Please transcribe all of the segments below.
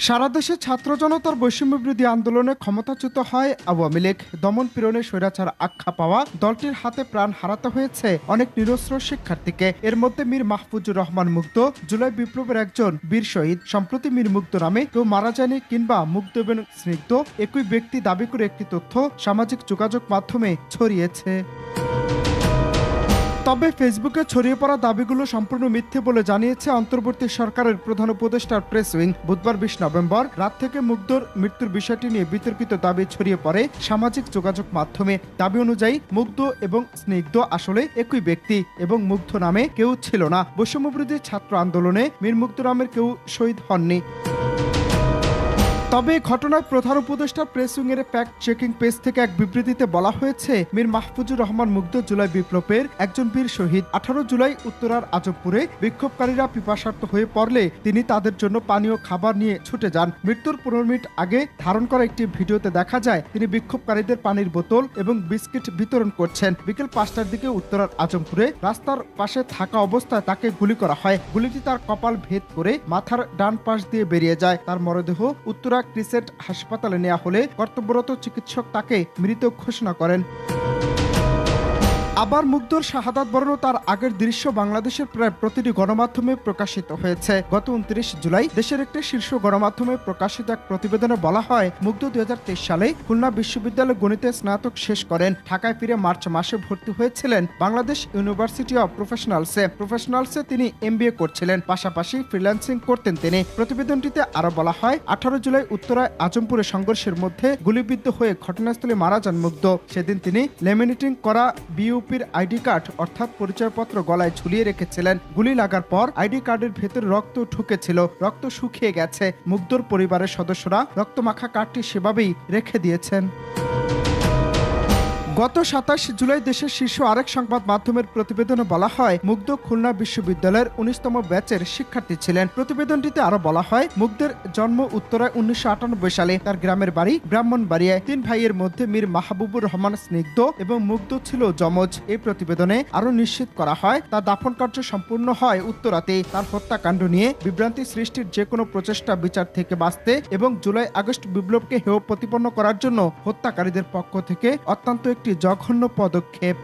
সারা দেশে ছাত্র জনতার বৈষম্যবিরোধী আন্দোলনে ক্ষমতাচ্যুত হয় আওয়ামী লীগ। দমন পীড়নে স্বৈরাচার আখ্যা পাওয়া দলটির হাতে প্রাণ হারাতে হয়েছে অনেক নিরস্ত্র শিক্ষার্থীকে। এর মধ্যে মীর মাহফুজুর রহমান মুগ্ধ, জুলাই বিপ্লবের একজন বীর শহীদ। সম্প্রতি মীর মুগ্ধ নামে কেউ মারা যায়নি কিংবা মুগ্ধ এবং স্নিগ্ধ একই ব্যক্তি দাবি করে একটি তথ্য সামাজিক যোগাযোগ মাধ্যমে ছড়িয়েছে। তবে ফেসবুকে ছড়িয়ে পড়া দাবিগুলো সম্পূর্ণ মিথ্যে বলে জানিয়েছে অন্তর্বর্তী সরকারের প্রধান উপদেষ্টার প্রেস উইং। বুধবার ২০ নভেম্বর রাত থেকে মুগ্ধর মৃত্যুর বিষয়টি নিয়ে বিতর্কিত দাবি ছড়িয়ে পড়ে সামাজিক যোগাযোগ মাধ্যমে। দাবি অনুযায়ী মুগ্ধ এবং স্নিগ্ধ আসলে একই ব্যক্তি এবং মুগ্ধ নামে কেউ ছিল না। বৈষম্যবিরোধী ছাত্র আন্দোলনে মীর মুগ্ধ নামের কেউ শহীদ হননি। তবে ঘটনায় প্রধান উপদেষ্টা প্রেস উইংয়ের ফ্যাক্ট চেকিং পেজ থেকে এক বিবৃতিতে বলা হয়েছে, মীর মাহফুজুর রহমান মুগ্ধ জুলাই বিপ্লবের একজন বীর শহীদ। ১৮ জুলাই উত্তরার আজবপুরে বিক্ষোভকারীরা পিপাসার্ত হয়ে পড়লে তিনি তাদের জন্য পানীয় খাবার নিয়ে ছুটে যান। মৃত্যুর ১৫ মিনিট আগে ধারণ করা একটি ভিডিওতে দেখা যায় তিনি বিক্ষোভকারীদের পানির বোতল এবং বিস্কিট বিতরণ করছেন। বিকেল ৫টার দিকে উত্তরার আজমপুরে রাস্তার পাশে থাকা অবস্থায় তাকে গুলি করা হয়। গুলিটি তার কপাল ভেদ করে মাথার ডান পাশ দিয়ে বেরিয়ে যায়। তার মরদেহ উত্তরা ক্রিসেন্ট হাসপাতালে নেওয়া হলে কর্তব্যরত চিকিৎসক তাকে মৃত ঘোষণা করেন। আবার মুগ্ধর শাহাদাত বরণ তার আগের দৃশ্য বাংলাদেশের প্রায় প্রতিটি গণমাধ্যমে প্রকাশিত হয়েছে। গত ২৯ জুলাই দেশের একটি শীর্ষ গণমাধ্যমে প্রকাশিত এক প্রতিবেদনে বলা হয়, মুগ্ধ ২০২৩ সালে খুলনা বিশ্ববিদ্যালয়ে গণিতে স্নাতক শেষ করেন। ঢাকায় ফিরে মার্চ মাসে ভর্তি হয়েছিলেন বাংলাদেশ ইউনিভার্সিটি অব প্রফেশনালসে তিনি MBA করছিলেন। পাশাপাশি ফ্রিল্যান্সিং করতেন তিনি। প্রতিবেদনটিতে আরো বলা হয়, ১৮ জুলাই উত্তরায় আজমপুরে সংঘর্ষের মধ্যে গুলিবিদ্ধ হয়ে ঘটনাস্থলে মারা যান মুগ্ধ। সেদিন তিনি লেমিনেটিং করা বিইউপির আইডি কার্ড অর্থাৎ পরিচয়পত্র গলায় ঝুলিয়ে রেখেছিলেন। গুলি লাগার পর আইডি কার্ডের ভেতরে রক্ত ঢুকেছিল, রক্ত শুকিয়ে গেছে। মুগ্ধর পরিবারের সদস্যরা রক্তমাখা কার্ডটি সেভাবেই রেখে দিয়েছেন। গত ২৭ জুলাই দেশের শীর্ষ আরেক সংবাদ মাধ্যমের প্রতিবেদনে বলা হয়, মুগ্ধ খুলনা বিশ্ববিদ্যালয়ের ১৯তম ব্যাচের শিক্ষার্থী ছিলেন। প্রতিবেদনটিতে আরো বলা হয়, মুগ্ধের জন্ম উত্তরায় ১৯৯৮ সালে। তার গ্রামের বাড়ি ব্রাহ্মণবাড়িয়ায়। ৩ ভাইয়ের মধ্যে মীর মাহবুবুর রহমান স্নিগ্ধ এবং মুগ্ধ ছিল যমজ। এই প্রতিবেদনে আরো নিশ্চিত করা হয়, তার দাফন কার্য সম্পূর্ণ হয় উত্তরাতে। তার হত্যাকাণ্ড নিয়ে বিভ্রান্তি সৃষ্টির যে কোনো প্রচেষ্টা বিচার থেকে বাঁচতে এবং জুলাই আগস্ট বিপ্লবকে হেয় প্রতিপন্ন করার জন্য হত্যাকারীদের পক্ষ থেকে অত্যন্ত একটি জঘন্য পদক্ষেপ।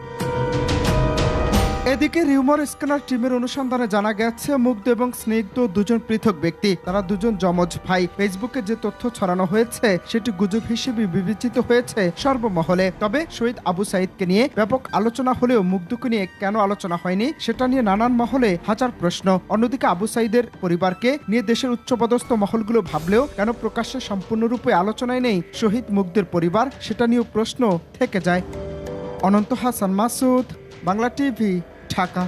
এদিকে রিউমার স্ক্যানার টিমের অনুসন্ধানে জানা গেছে, মুগ্ধ এবং স্নিগ্ধ দুজন পৃথক ব্যক্তি। তারা দুজন যমজ ভাই। ফেসবুকে যে তথ্য ছড়ানো হয়েছে সেটি গুজব হিসেবে বিবেচিত হয়েছে সর্বমহলে। তবে শহীদ আবু সাঈদকে নিয়ে ব্যাপক আলোচনা হলেও মুগ্ধকে নিয়ে কেন আলোচনা হয়নি সেটা নিয়ে নানান মহলে হাজার প্রশ্ন। অন্যদিকে আবু সাঈদের পরিবারকে নিয়ে দেশের উচ্চপদস্থ মহলগুলো ভাবলেও কেন প্রকাশ্যে সম্পূর্ণরূপে আলোচনায় নেই শহীদ মুগ্ধের পরিবার, সেটা নিয়েও প্রশ্ন থেকে যায়। অনন্ত হাসান মাসুদ, বাংলা টিভি, ঢাকা।